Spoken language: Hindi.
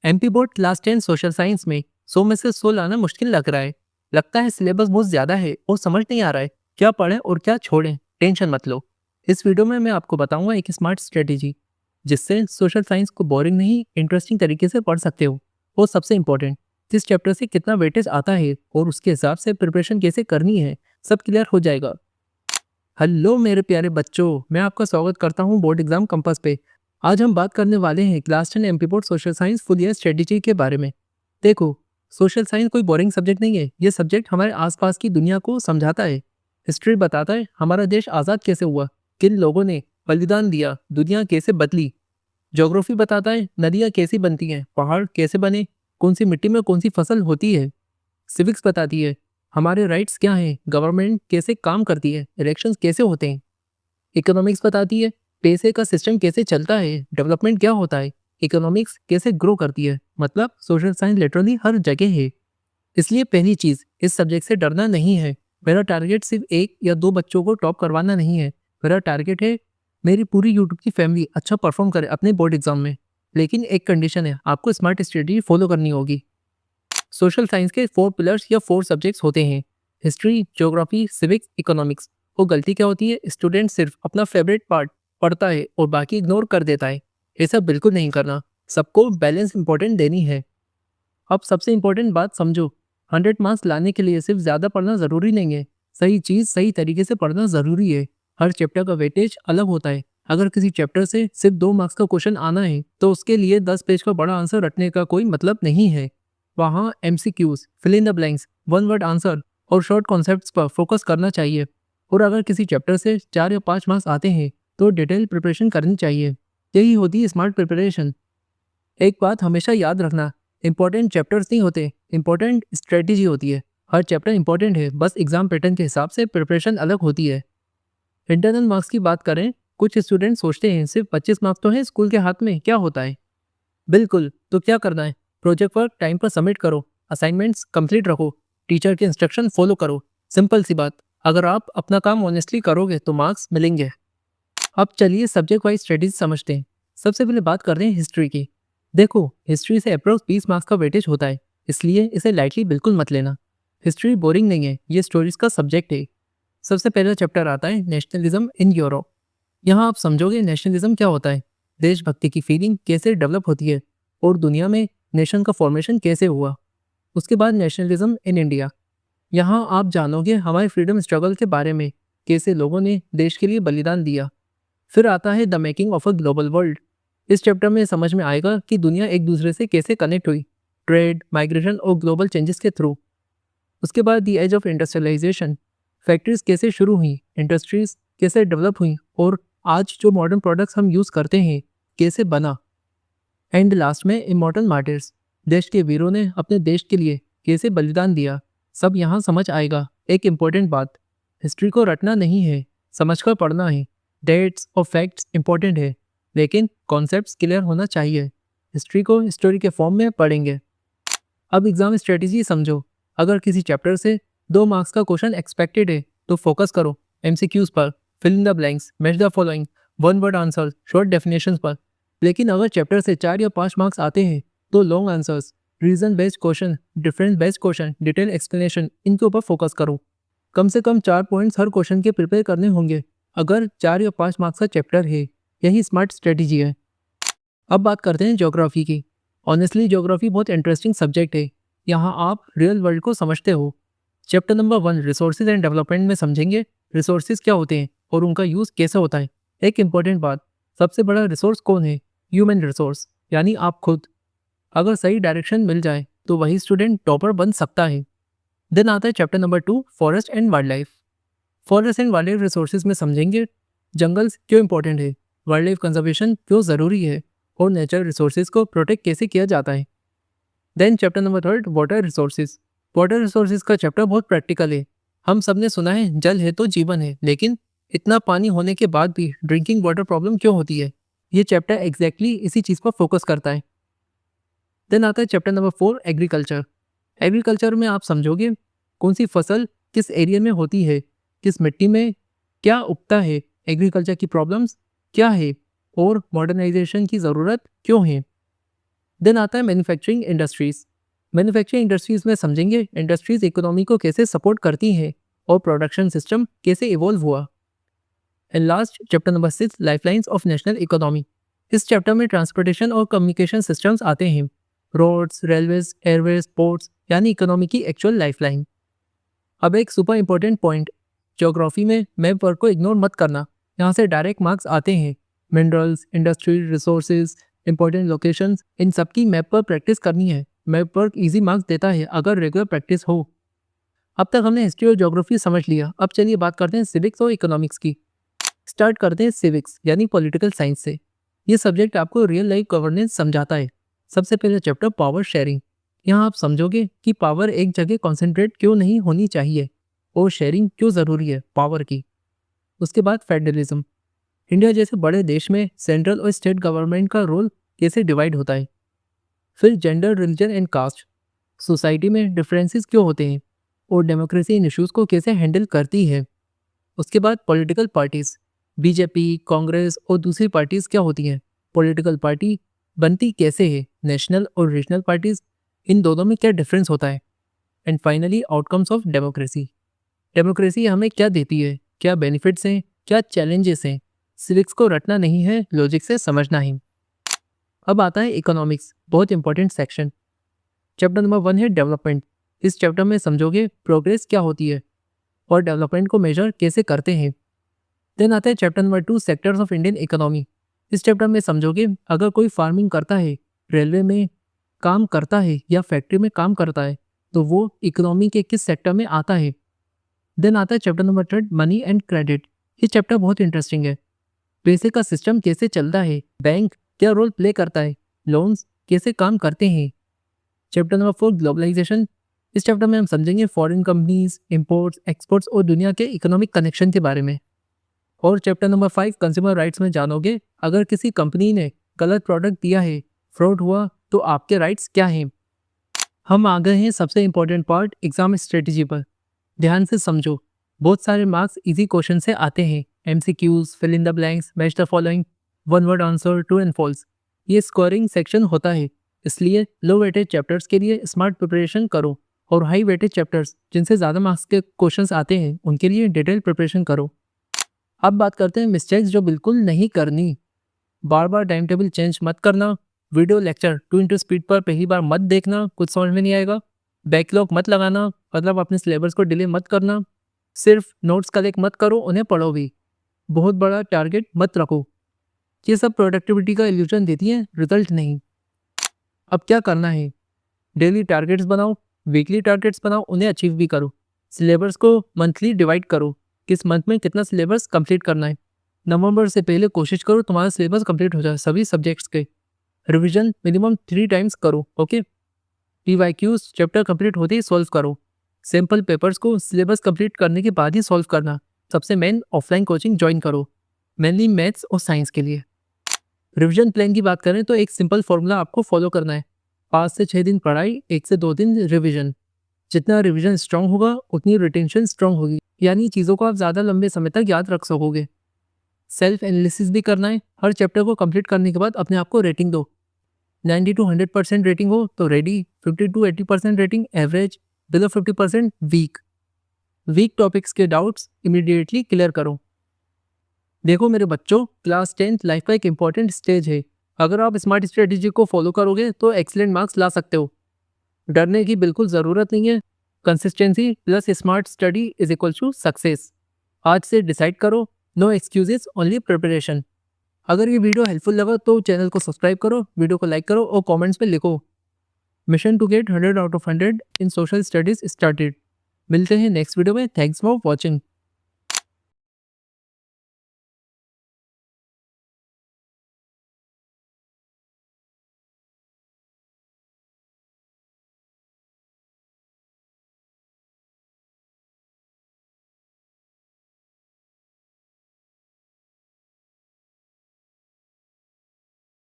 MP board class 10 social science में 100 में से 100 लाना मुश्किल लग रहा है। लगता है सिलेबस बहुत ज़्यादा है और समझ नहीं आ रहा है क्या पढ़ें और क्या छोड़ें। टेंशन मत लो, इस वीडियो में मैं आपको बताऊंगा एक स्मार्ट स्ट्रेटेजी जिससे सोशल साइंस को बोरिंग नहीं इंटरेस्टिंग तरीके से पढ़ सकते हो। और सबसे इम्पोर्टेंट, किस चैप्टर से कितना वेटेज आता है और उसके हिसाब से प्रिपरेशन कैसे करनी है, सब क्लियर हो जाएगा। हेलो मेरे प्यारे बच्चों, मैं आपका स्वागत करता हूँ बोर्ड एग्जाम कंपास पे। आज हम बात करने वाले हैं class 10 MP board social science full year strategy के बारे में। देखो, सोशल साइंस कोई बोरिंग सब्जेक्ट नहीं है। ये सब्जेक्ट हमारे आसपास की दुनिया को समझाता है। हिस्ट्री बताता है हमारा देश आज़ाद कैसे हुआ, किन लोगों ने बलिदान दिया, दुनिया कैसे बदली। ज्योग्राफी बताता है नदियाँ कैसी बनती हैं, पहाड़ कैसे बने, कौन सी मिट्टी में कौन सी फसल होती है। सिविक्स बताती है हमारे राइट्स क्या हैं, गवर्नमेंट कैसे काम करती है, इलेक्शंस कैसे होते हैं। इकोनॉमिक्स बताती है पैसे का सिस्टम कैसे चलता है, डेवलपमेंट क्या होता है, इकोनॉमिक्स कैसे ग्रो करती है। मतलब सोशल साइंस लिटरली हर जगह है। इसलिए पहली चीज़, इस सब्जेक्ट से डरना नहीं है। मेरा टारगेट सिर्फ एक या दो बच्चों को टॉप करवाना नहीं है। मेरा टारगेट है मेरी पूरी यूट्यूब की फैमिली अच्छा परफॉर्म करे अपने बोर्ड एग्जाम में। लेकिन एक कंडीशन है, आपको स्मार्ट स्ट्रेटजी फॉलो करनी होगी। सोशल साइंस के 4 पिलर्स या 4 सब्जेक्ट्स होते हैं, हिस्ट्री, ज्योग्राफी, सिविक्स, इकोनॉमिक्स। वो गलती क्या होती है, स्टूडेंट सिर्फ अपना फेवरेट पार्ट पढ़ता है और बाकी इग्नोर कर देता है। ऐसा बिल्कुल नहीं करना, सबको बैलेंस इंपॉर्टेंट देनी है। अब सबसे इंपॉर्टेंट बात समझो, 100 मार्क्स लाने के लिए सिर्फ ज़्यादा पढ़ना ज़रूरी नहीं है, सही चीज़ सही तरीके से पढ़ना ज़रूरी है। हर चैप्टर का वेटेज अलग होता है। अगर किसी चैप्टर से सिर्फ 2 मार्क्स का क्वेश्चन आना है तो उसके लिए 10 पेज का बड़ा आंसर रटने का कोई मतलब नहीं है। वहाँ MCQs, fill in the blanks, one word answer और शॉर्ट कॉन्सेप्ट्स पर फोकस करना चाहिए। और अगर किसी चैप्टर से 4 या 5 मार्क्स आते हैं तो डिटेल प्रिपरेशन करनी चाहिए। यही होती है स्मार्ट प्रिपरेशन। एक बात हमेशा याद रखना, इंपॉर्टेंट चैप्टर्स नहीं होते, इंपॉर्टेंट स्ट्रेटेजी होती है। हर चैप्टर इंपॉर्टेंट है, बस एग्जाम पैटर्न के हिसाब से प्रिपरेशन अलग होती है। इंटरनल मार्क्स की बात करें, कुछ स्टूडेंट सोचते हैं सिर्फ 25 मार्क्स तो है स्कूल के हाथ में, क्या होता है। बिल्कुल, तो क्या करना है, प्रोजेक्ट वर्क टाइम पर सबमिट करो, असाइनमेंट्स कंप्लीट रखो, टीचर के इंस्ट्रक्शन फॉलो करो। सिंपल सी बात, अगर आप अपना काम ऑनेस्टली करोगे तो मार्क्स मिलेंगे। अब चलिए सब्जेक्ट वाइज स्टडीज समझते हैं। सबसे पहले बात कर रहे हैं हिस्ट्री की। देखो, हिस्ट्री से अप्रोक्स 20 मार्क्स का वेटेज होता है, इसलिए इसे लाइटली बिल्कुल मत लेना। हिस्ट्री बोरिंग नहीं है, ये स्टोरीज का सब्जेक्ट है। सबसे पहला चैप्टर आता है नेशनलिज्म इन यूरोप। यहाँ आप समझोगे नेशनलिज्म क्या होता है, देशभक्ति की फीलिंग कैसे डेवलप होती है और दुनिया में नेशन का फॉर्मेशन कैसे हुआ। उसके बाद नेशनलिज्म इन इंडिया। यहाँ आप जानोगे हमारे फ्रीडम स्ट्रगल के बारे में, कैसे लोगों ने देश के लिए बलिदान दिया। फिर आता है the making of a global world. इस चैप्टर में समझ में आएगा कि दुनिया एक दूसरे से कैसे कनेक्ट हुई, ट्रेड, माइग्रेशन और ग्लोबल चेंजेस के थ्रू। उसके बाद the age of industrialization, factories कैसे शुरू हुई, इंडस्ट्रीज कैसे डेवलप हुई और आज जो मॉडर्न प्रोडक्ट्स हम यूज़ करते हैं कैसे बना। एंड लास्ट में इमॉर्टल मार्टिर्स, देश के वीरों ने अपने देश के लिए कैसे बलिदान दिया। सब यहाँ समझ आएगा। एक इम्पोर्टेंट बात, हिस्ट्री को रटना नहीं है, समझकर पढ़ना है। डेट्स और फैक्ट्स इंपॉर्टेंट है, लेकिन कॉन्सेप्ट्स क्लियर होना चाहिए। हिस्ट्री को स्टोरी के फॉर्म में पढ़ेंगे। अब एग्जाम स्ट्रेटेजी समझो। अगर किसी चैप्टर से 2 मार्क्स का क्वेश्चन एक्सपेक्टेड है तो फोकस करो एमसीक्यूज पर, fill in the blanks, match the following, one word answer, short definitions पर। लेकिन अगर चैप्टर से 4 या 5 मार्क्स आते हैं तो long answers, reason based question, difference based question, detail explanation, इनके ऊपर फोकस करो। कम से कम 4 पॉइंट्स हर क्वेश्चन के प्रिपेयर करने होंगे अगर 4 या 5 मार्क्स का चैप्टर है। यही स्मार्ट स्ट्रेटेजी है। अब बात करते हैं ज्योग्राफी की। ऑनेस्टली ज्योग्राफी बहुत इंटरेस्टिंग सब्जेक्ट है। यहाँ आप रियल वर्ल्ड को समझते हो। Chapter number 1 resources and development में समझेंगे रिसोर्सेज क्या होते हैं और उनका यूज़ कैसे होता है। एक इंपॉर्टेंट बात, सबसे बड़ा रिसोर्स कौन है, ह्यूमन रिसोर्स, यानी आप खुद। अगर सही डायरेक्शन मिल जाए तो वही स्टूडेंट टॉपर बन सकता है। देन आता है chapter number 2 forest and wild life. Forest and wild life resources में समझेंगे जंगल्स क्यों इंपॉर्टेंट है, वाइल्ड लाइफ कंजर्वेशन क्यों ज़रूरी है और नेचुरल रिसोर्सेज को प्रोटेक्ट कैसे किया जाता है। Then chapter number 3 water resources. Water resources का चैप्टर बहुत प्रैक्टिकल है। हम सब ने सुना है जल है तो जीवन है, लेकिन इतना पानी होने के बाद भी ड्रिंकिंग वाटर प्रॉब्लम क्यों होती है। ये चैप्टर एग्जैक्टली इसी चीज़ पर फोकस करता है। देन आता है चैप्टर नंबर 4 एग्रीकल्चर। एग्रीकल्चर में आप समझोगे कौन सी फसल किस एरिया में होती है, किस मिट्टी में क्या उगता है, एग्रीकल्चर की प्रॉब्लम्स क्या है और मॉडर्नाइजेशन की ज़रूरत क्यों है। देन आता है मैन्युफैक्चरिंग इंडस्ट्रीज। मैन्युफैक्चरिंग इंडस्ट्रीज में समझेंगे इंडस्ट्रीज इकोनॉमी को कैसे सपोर्ट करती हैं और प्रोडक्शन सिस्टम कैसे इवॉल्व हुआ। And last chapter number 6 lifelines of national economy. इस चैप्टर में ट्रांसपोर्टेशन और कम्युनिकेशन सिस्टम्स आते हैं, रोड्स, रेलवेज, एयरवेज, पोर्ट्स, यानी इकोनॉमी की एक्चुअल लाइफलाइन। अब एक सुपर इंपॉर्टेंट पॉइंट, ज्योग्राफी में मैप वर्क को इग्नोर मत करना, यहाँ से डायरेक्ट मार्क्स आते हैं। Minerals, industry, resources, important locations, इन सब की मैप पर प्रैक्टिस करनी है। मैप वर्क इजी मार्क्स देता है अगर रेगुलर प्रैक्टिस हो। अब तक हमने हिस्ट्री और ज्योग्राफी समझ लिया, अब चलिए बात करते हैं सिविक्स और इकोनॉमिक्स की। स्टार्ट करते हैं सिविक्स यानी पॉलिटिकल साइंस से। ये सब्जेक्ट आपको रियल लाइफ गवर्नेंस समझाता है। सबसे पहले चैप्टर पावर शेयरिंग। यहाँ आप समझोगे कि पावर एक जगह कॉन्सेंट्रेट क्यों नहीं होनी चाहिए और शेयरिंग क्यों ज़रूरी है पावर की। उसके बाद फेडरलिज्म, इंडिया जैसे बड़े देश में सेंट्रल और स्टेट गवर्नमेंट का रोल कैसे डिवाइड होता है। फिर gender, religion and caste, society में डिफरेंसेस क्यों होते हैं और डेमोक्रेसी इन इशूज़ को कैसे हैंडल करती है। उसके बाद पॉलिटिकल पार्टीज़, बीजेपी, कांग्रेस और दूसरी पार्टीज़ क्या होती हैं, पॉलिटिकल पार्टी बनती कैसे है, नेशनल और रीजनल पार्टीज़, इन दोनों में क्या डिफरेंस होता है। And finally outcomes of democracy, democracy हमें क्या देती है, क्या बेनिफिट्स हैं, क्या चैलेंजेस हैं। सिविक्स को रटना नहीं है, लॉजिक से समझना ही। अब आता है इकोनॉमिक्स, बहुत इंपॉर्टेंट सेक्शन। चैप्टर नंबर 1 है डेवलपमेंट। इस चैप्टर में समझोगे प्रोग्रेस क्या होती है और डेवलपमेंट को मेजर कैसे करते हैं। देन आता है chapter number 2 sectors of Indian economy. इस चैप्टर में समझोगे अगर कोई फार्मिंग करता है, रेलवे में काम करता है या फैक्ट्री में काम करता है तो वो इकोनॉमी के किस सेक्टर में आता है। देन आता है chapter number 3 money and credit. ये चैप्टर बहुत इंटरेस्टिंग है। पैसे का सिस्टम कैसे चलता है, बैंक क्या रोल प्ले करता है, लोन्स कैसे काम करते हैं। Chapter number 4 globalization. इस चैप्टर में हम समझेंगे फॉरेन कंपनीज, इंपोर्ट्स, एक्सपोर्ट्स और दुनिया के इकोनॉमिक कनेक्शन के बारे में। और चैप्टर नंबर 5 कंज्यूमर राइट्स में जानोगे अगर किसी कंपनी ने गलत प्रोडक्ट दिया है, फ्रॉड हुआ, तो आपके राइट्स क्या हैं। हम आ गए हैं सबसे इंपॉर्टेंट पार्ट एग्जाम स्ट्रेटेजी पर। ध्यान से समझो, बहुत सारे मार्क्स इजी क्वेश्चन से आते हैं। MCQs, fill in the blanks, match the following, one word answer, true and false. ये स्कोरिंग सेक्शन होता है, इसलिए लो वेटेज चैप्टर्स के लिए स्मार्ट प्रिपरेशन करो और हाई वेटेज चैप्टर्स जिनसे ज़्यादा मार्क्स के क्वेश्चंस आते हैं उनके लिए डिटेल प्रिपरेशन करो। अब बात करते हैं मिस्टेक्स जो बिल्कुल नहीं करनी। बार बार टाइम टेबल चेंज मत करना, वीडियो लेक्चर 2x स्पीड पर पहली बार मत देखना, कुछ समझ में नहीं आएगा। बैकलॉग मत लगाना, मतलब अपने सिलेबस को डिले मत करना। सिर्फ नोट्स कलेक्ट मत करो, उन्हें पढ़ो भी। बहुत बड़ा टारगेट मत रखो, ये सब प्रोडक्टिविटी का इल्यूजन देती है, रिजल्ट नहीं। अब क्या करना है, डेली टारगेट्स बनाओ, वीकली टारगेट्स बनाओ, उन्हें अचीव भी करो। सिलेबस को मंथली डिवाइड करो, किस मंथ में कितना सिलेबस कंप्लीट करना है। नवंबर से पहले कोशिश करो तुम्हारा सिलेबस कंप्लीट हो जाए सभी सब्जेक्ट्स के। रिवीजन मिनिमम 3 टाइम्स करो, ओके। PYQs चैप्टर कंप्लीट होते ही सॉल्व करो। सैम्पल पेपर्स को सिलेबस कंप्लीट करने के बाद ही सॉल्व करना। सबसे मेन ऑफलाइन कोचिंग ज्वाइन करो, मेनली मैथ्स और साइंस के लिए। रिवीजन प्लान की बात करें तो एक सिंपल फॉर्मूला आपको फॉलो करना है, 5 से 6 दिन पढ़ाई, 1 से 2 दिन रिवीजन। जितना रिवीजन स्ट्रांग होगा उतनी रिटेंशन स्ट्रांग होगी, यानी चीज़ों को आप ज़्यादा लंबे समय तक याद रख सकोगे। सेल्फ एनालिसिस भी करना है, हर चैप्टर को कंप्लीट करने के बाद अपने आप को रेटिंग दो। 90 to 100% रेटिंग हो तो ready, 50 to 80% rating average, below 50% weak. Weak topics के डाउट्स इमीडिएटली क्लियर करो। देखो मेरे बच्चों, क्लास 10th लाइफ का एक इंपॉर्टेंट स्टेज है। अगर आप स्मार्ट स्ट्रेटेजी को फॉलो करोगे तो एक्सीलेंट मार्क्स ला सकते हो। डरने की बिल्कुल ज़रूरत नहीं है। Consistency plus smart study is equal to success. आज से डिसाइड करो, नो एक्सक्यूजेस, ओनली प्रिपरेशन। अगर ये वीडियो हेल्पफुल लगा तो चैनल को सब्सक्राइब करो, वीडियो को लाइक करो और कमेंट्स में लिखो mission to get 100 out of 100 in social studies started. मिलते हैं नेक्स्ट वीडियो में। Thanks for watching.